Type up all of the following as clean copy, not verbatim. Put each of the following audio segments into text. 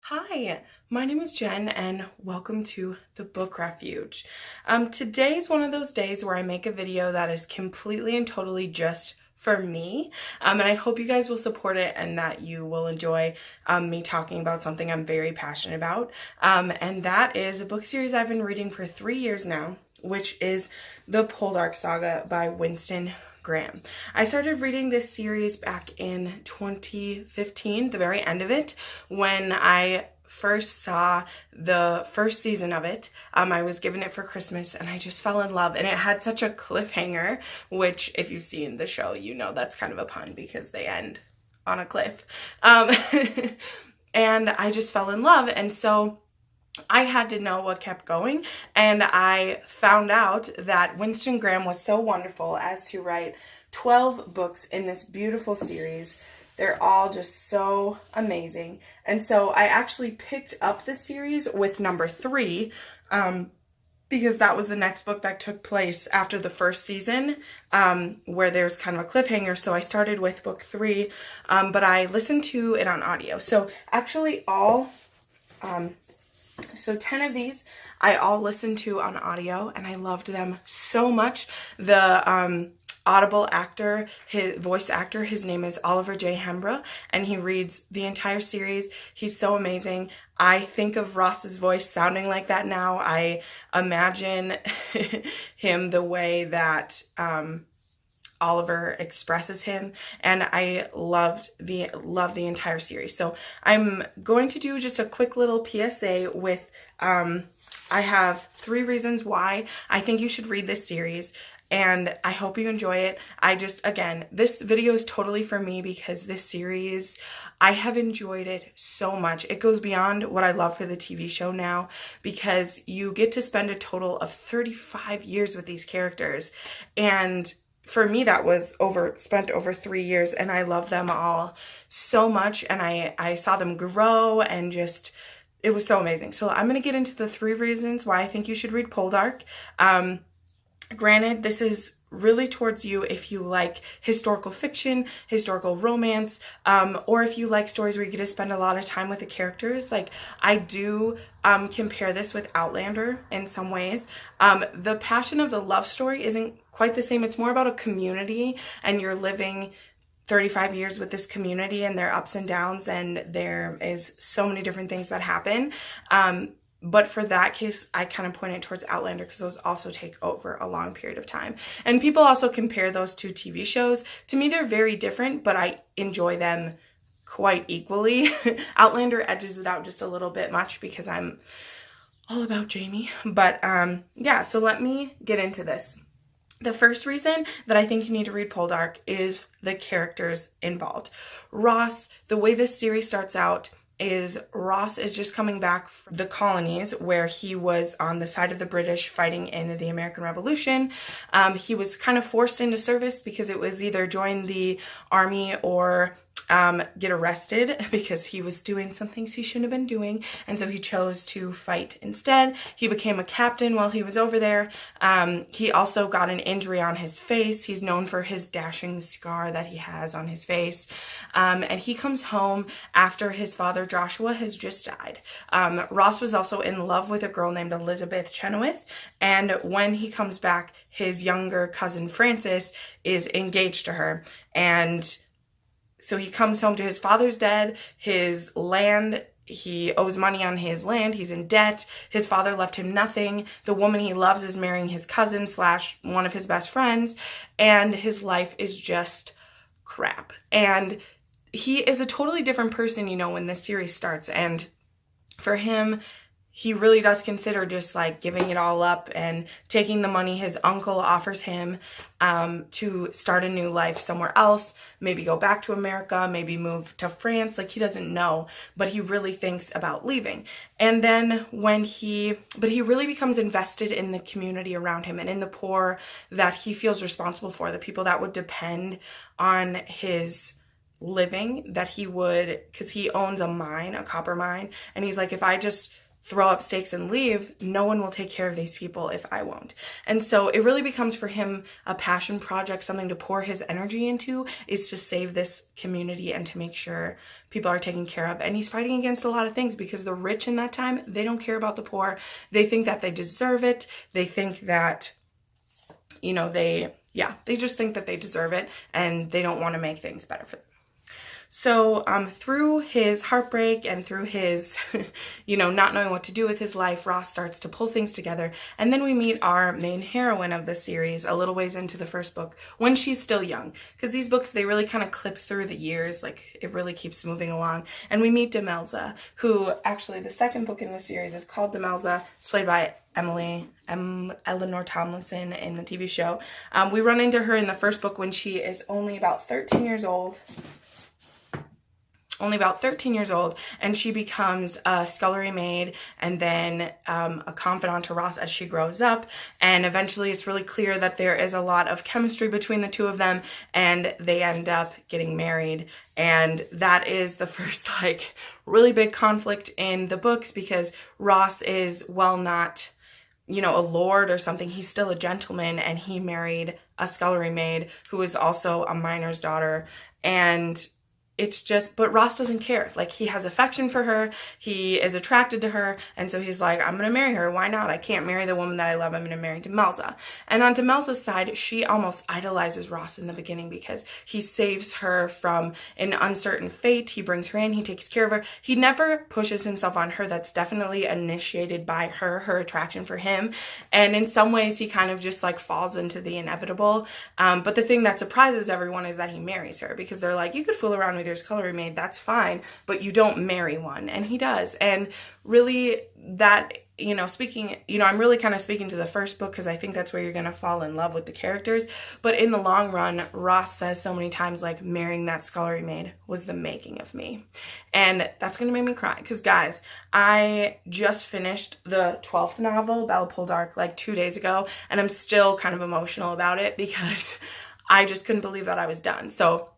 Hi, my name is Jen and welcome to the book Refuge. Today is one of those days where I make a video that is completely and totally just for me, and I hope you guys will support it and that you will enjoy me talking about something I'm very passionate about, and that is a book series I've been reading for 3 years now, which is the Poldark Saga by Winston Graham. I started reading this series back in 2015, the very end of it, when I first saw the first season of it. I was given it for Christmas and I just fell in love, and it had such a cliffhanger, which if you've seen the show, you know that's kind of a pun because they end on a cliff. And I just fell in love, and so I had to know what kept going, and I found out that Winston Graham was so wonderful as to write 12 books in this beautiful series. They're all just so amazing, and so I actually picked up the series with number 3 because that was the next book that took place after the first season, where there's kind of a cliffhanger. So I started with book 3, but I listened to it on audio. So actually so 10 of these I all listened to on audio, and I loved them so much. The Audible actor, his voice actor, his name is Oliver J. Hembra, and he reads the entire series. He's so amazing. I think of Ross's voice sounding like that now. I imagine him the way that Oliver expresses him, and I love the entire series. So I'm going to do just a quick little PSA with I have 3 reasons why I think you should read this series, and I hope you enjoy it. Again, this video is totally for me because this series, I have enjoyed it so much. It goes beyond what I love for the TV show now, because you get to spend a total of 35 years with these characters, and for me, that was spent over 3 years, and I love them all so much, and I saw them grow, and just, it was so amazing. So I'm going to get into the 3 reasons why I think you should read Poldark. Granted, this is really towards you if you like historical fiction, historical romance, or if you like stories where you get to spend a lot of time with the characters. Like, I do compare this with Outlander in some ways. The passion of the love story isn't quite the same. It's more about a community, and you're living 35 years with this community and their ups and downs, and there is so many different things that happen. But for that case, I kind of pointed towards Outlander because those also take over a long period of time. And people also compare those 2 TV shows. To me, they're very different, but I enjoy them quite equally. Outlander edges it out just a little bit much because I'm all about Jamie. But yeah, so let me get into this. The first reason that I think you need to read Poldark is the characters involved. Ross, the way this series starts out is Ross is just coming back from the colonies where he was on the side of the British fighting in the American Revolution. He was kind of forced into service because it was either join the army or get arrested because he was doing some things he shouldn't have been doing, and so he chose to fight instead. He became a captain while he was over there. He also got an injury on his face. He's known for his dashing scar that he has on his face, and he comes home after his father Joshua has just died. Ross was also in love with a girl named Elizabeth Chenoweth, and when he comes back, his younger cousin Frances is engaged to her, and so he comes home to his father's dead, his land, he owes money on his land, he's in debt, his father left him nothing, the woman he loves is marrying his cousin / one of his best friends, and his life is just crap. And he is a totally different person, you know, when this series starts, and for him, he really does consider just like giving it all up and taking the money his uncle offers him to start a new life somewhere else, maybe go back to America, maybe move to France. Like, he doesn't know, but he really thinks about leaving. And then but he really becomes invested in the community around him and in the poor that he feels responsible for, the people that would depend on his living, that he would, because he owns a mine, a copper mine, and he's like, if I just throw up stakes and leave, no one will take care of these people if I won't. And so it really becomes for him a passion project, something to pour his energy into, is to save this community and to make sure people are taken care of. And he's fighting against a lot of things because the rich in that time, they don't care about the poor. They think that they deserve it. They think that, you know, they just think that they deserve it and they don't want to make things better for them. So through his heartbreak and through his, you know, not knowing what to do with his life, Ross starts to pull things together. And then we meet our main heroine of the series a little ways into the first book when she's still young. Because these books, they really kind of clip through the years. Like, it really keeps moving along. And we meet Demelza, who actually the second book in the series is called Demelza. It's played by Eleanor Tomlinson in the TV show. We run into her in the first book when she is only about 13 years old. And she becomes a scullery maid and then a confidant to Ross as she grows up. And eventually it's really clear that there is a lot of chemistry between the two of them, and they end up getting married. And that is the first, like, really big conflict in the books, because Ross is, well, not, you know, a lord or something. He's still a gentleman, and he married a scullery maid who is also a miner's daughter. And it's just, but Ross doesn't care. Like, he has affection for her. He is attracted to her. And so he's like, I'm going to marry her. Why not? I can't marry the woman that I love. I'm going to marry Demelza. And on Demelza's side, she almost idolizes Ross in the beginning because he saves her from an uncertain fate. He brings her in. He takes care of her. He never pushes himself on her. That's definitely initiated by her attraction for him. And in some ways, he kind of just like falls into the inevitable. But the thing that surprises everyone is that he marries her, because they're like, you could fool around with your scullery maid, that's fine, but you don't marry one. And he does. And really, that, you know, speaking, you know, I'm really kind of speaking to the first book because I think that's where you're going to fall in love with the characters. But in the long run, Ross says so many times, like, marrying that scullery maid was the making of me. And that's going to make me cry because, guys, I just finished the 12th novel, Bella Poldark, like 2 days ago, and I'm still kind of emotional about it because I just couldn't believe that I was done. So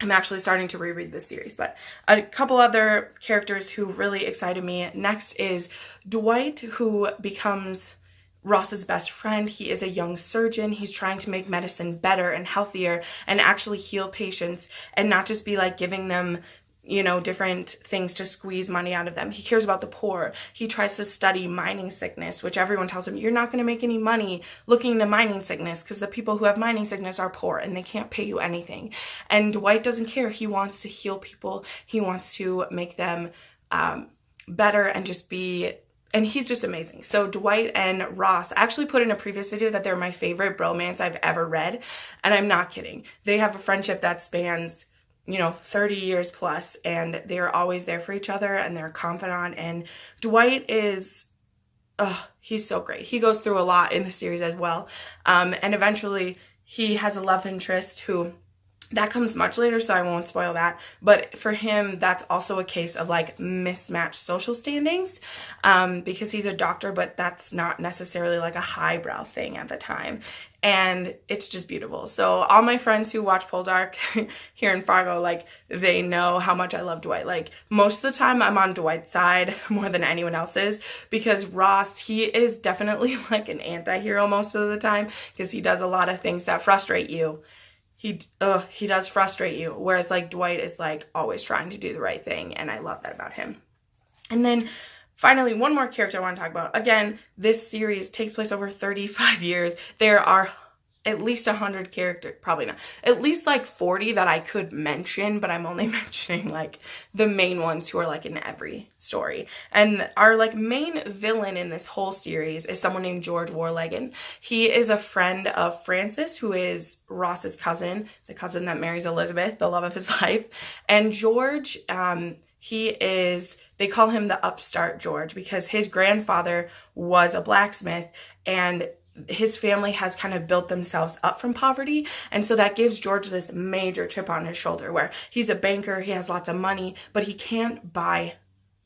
I'm actually starting to reread this series. But a couple other characters who really excited me. Next is Dwight, who becomes Ross's best friend. He is a young surgeon. He's trying to make medicine better and healthier and actually heal patients and not just be like giving them, you know, different things to squeeze money out of them. He cares about the poor. He tries to study mining sickness, which everyone tells him, you're not going to make any money looking into mining sickness because the people who have mining sickness are poor and they can't pay you anything. And Dwight doesn't care. He wants to heal people. He wants to make them better and just be, and he's just amazing. So Dwight and Ross, I actually put in a previous video that they're my favorite bromance I've ever read. And I'm not kidding. They have a friendship that spans, you know, 30 years plus, and they're always there for each other, and they're confidant. And Dwight is, he's so great. He goes through a lot in the series as well. And eventually he has a love interest who, that comes much later, so I won't spoil that. But for him, that's also a case of like mismatched social standings, because he's a doctor, but that's not necessarily like a highbrow thing at the time. And it's just beautiful. So all my friends who watch Poldark here in Fargo, like, they know how much I love Dwight. Like, most of the time I'm on Dwight's side more than anyone else's, because Ross, he is definitely like an anti-hero most of the time, because he does a lot of things that frustrate you. He does frustrate you. Whereas like Dwight is like always trying to do the right thing. And I love that about him. And then finally, one more character I want to talk about. Again, this series takes place over 35 years. There are at least 100 characters, probably not, at least like 40 that I could mention, but I'm only mentioning like the main ones who are like in every story. And our like main villain in this whole series is someone named George Warleggan. He is a friend of Francis, who is Ross's cousin, the cousin that marries Elizabeth, the love of his life. And George, they call him the upstart George because his grandfather was a blacksmith, and his family has kind of built themselves up from poverty. And so that gives George this major chip on his shoulder where he's a banker, he has lots of money, but he can't buy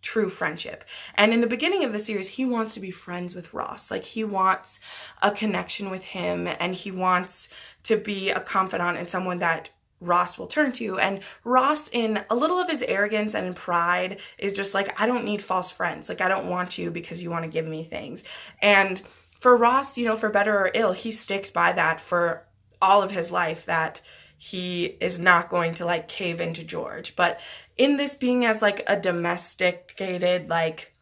true friendship. And in the beginning of the series, he wants to be friends with Ross. Like, he wants a connection with him, and he wants to be a confidant and someone that Ross will turn to. And Ross, in a little of his arrogance and pride, is just like, I don't need false friends. Like, I don't want you because you want to give me things. And for Ross, you know, for better or ill, he sticks by that for all of his life, that he is not going to like cave into George. But in this being as like a domesticated, like,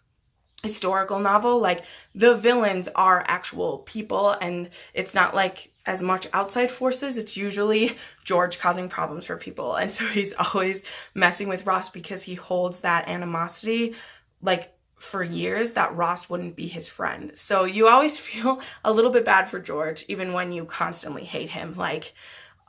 historical novel, like, the villains are actual people, and it's not like as much outside forces. It's usually George causing problems for people. And so he's always messing with Ross because he holds that animosity, like, for years, that Ross wouldn't be his friend. So you always feel a little bit bad for George, even when you constantly hate him. Like,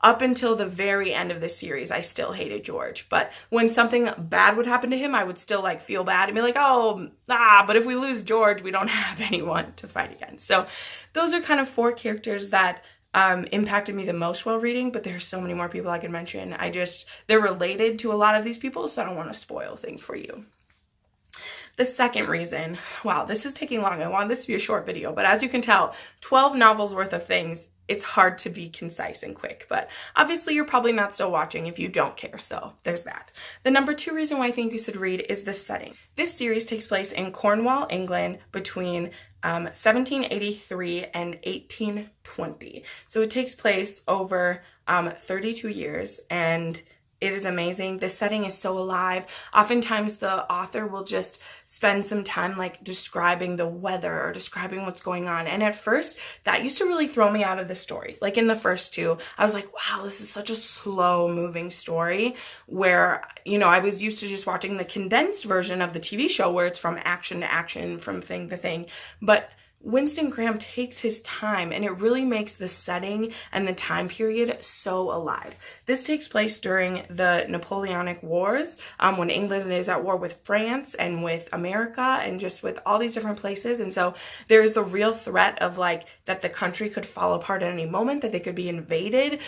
up until the very end of this series, I still hated George. But when something bad would happen to him, I would still like feel bad and be like, but if we lose George, we don't have anyone to fight against. So those are kind of 4 characters that impacted me the most while reading, but there's so many more people I could mention. They're related to a lot of these people, so I don't want to spoil things for you. The second reason, wow, this is taking long. I wanted this to be a short video, but as you can tell, 12 novels worth of things, it's hard to be concise and quick, but obviously you're probably not still watching if you don't care, so there's that. The number 2 reason why I think you should read is the setting. This series takes place in Cornwall, England, between 1783 and 1820. So it takes place over 32 years, and it is amazing. The setting is so alive. Oftentimes the author will just spend some time like describing the weather or describing what's going on. And at first, that used to really throw me out of the story. Like in the first 2, I was like, wow, this is such a slow moving story, where, you know, I was used to just watching the condensed version of the TV show where it's from action to action, from thing to thing. But Winston Graham takes his time, and it really makes the setting and the time period so alive. This takes place during the Napoleonic Wars, when England is at war with France and with America and just with all these different places. And so there's the real threat of like that the country could fall apart at any moment, that they could be invaded.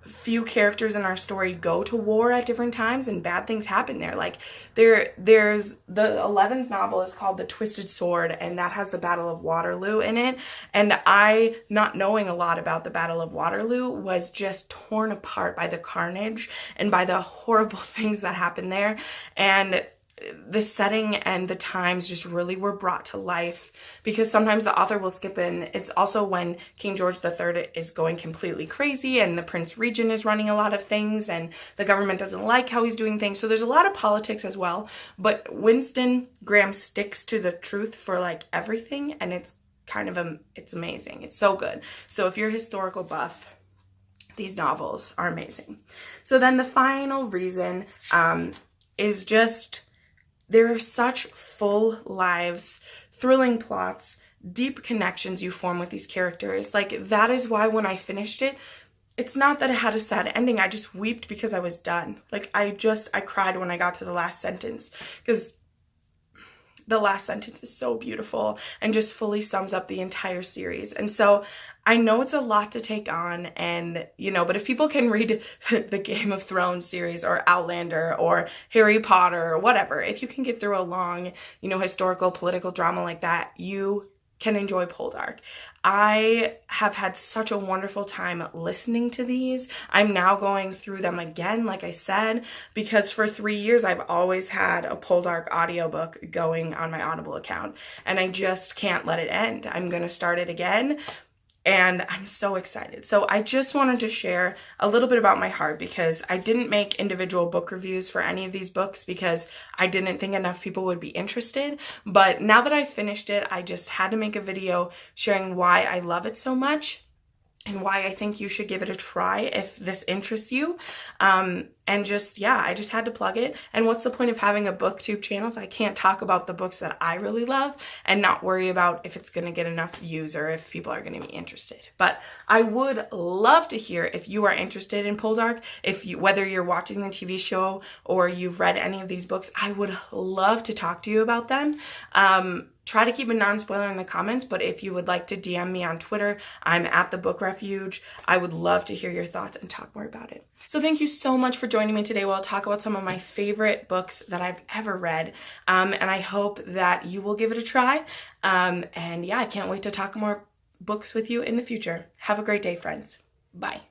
Few characters in our story go to war at different times, and bad things happen there. Like there's the 11th novel is called The Twisted Sword, and that has the Battle of Waterloo in it. And I, not knowing a lot about the Battle of Waterloo, was just torn apart by the carnage and by the horrible things that happened there. And the setting and the times just really were brought to life, because sometimes the author will skip in. It's also when King George III is going completely crazy and the Prince Regent is running a lot of things and the government doesn't like how he's doing things. So there's a lot of politics as well. But Winston Graham sticks to the truth for like everything, and it's kind of it's amazing. It's so good. So if you're a historical buff, these novels are amazing. So then the final reason is just, there are such full lives, thrilling plots, deep connections you form with these characters. Like, that is why when I finished it, it's not that it had a sad ending. I just wept because I was done. Like, I cried when I got to the last sentence, because the last sentence is so beautiful and just fully sums up the entire series. And so I know it's a lot to take on, and, you know, but if people can read the Game of Thrones series or Outlander or Harry Potter or whatever, if you can get through a long, you know, historical political drama like that, you can enjoy Poldark. I have had such a wonderful time listening to these. I'm now going through them again, like I said, because for 3 years I've always had a Poldark audiobook going on my Audible account, and I just can't let it end. I'm going to start it again, and I'm so excited. So I just wanted to share a little bit about my heart, because I didn't make individual book reviews for any of these books because I didn't think enough people would be interested. But now that I finished it, I just had to make a video sharing why I love it so much and why I think you should give it a try if this interests you. And just, yeah, I just had to plug it. And what's the point of having a booktube channel if I can't talk about the books that I really love and not worry about if it's going to get enough views or if people are going to be interested? But I would love to hear if you are interested in Poldark, whether you're watching the TV show or you've read any of these books. I would love to talk to you about them. Try to keep a non-spoiler in the comments, but if you would like to DM me on Twitter, I'm at the Book Refuge. I would love to hear your thoughts and talk more about it. So thank you so much for joining me today while I talk about some of my favorite books that I've ever read. And I hope that you will give it a try. And yeah, I can't wait to talk more books with you in the future. Have a great day, friends. Bye.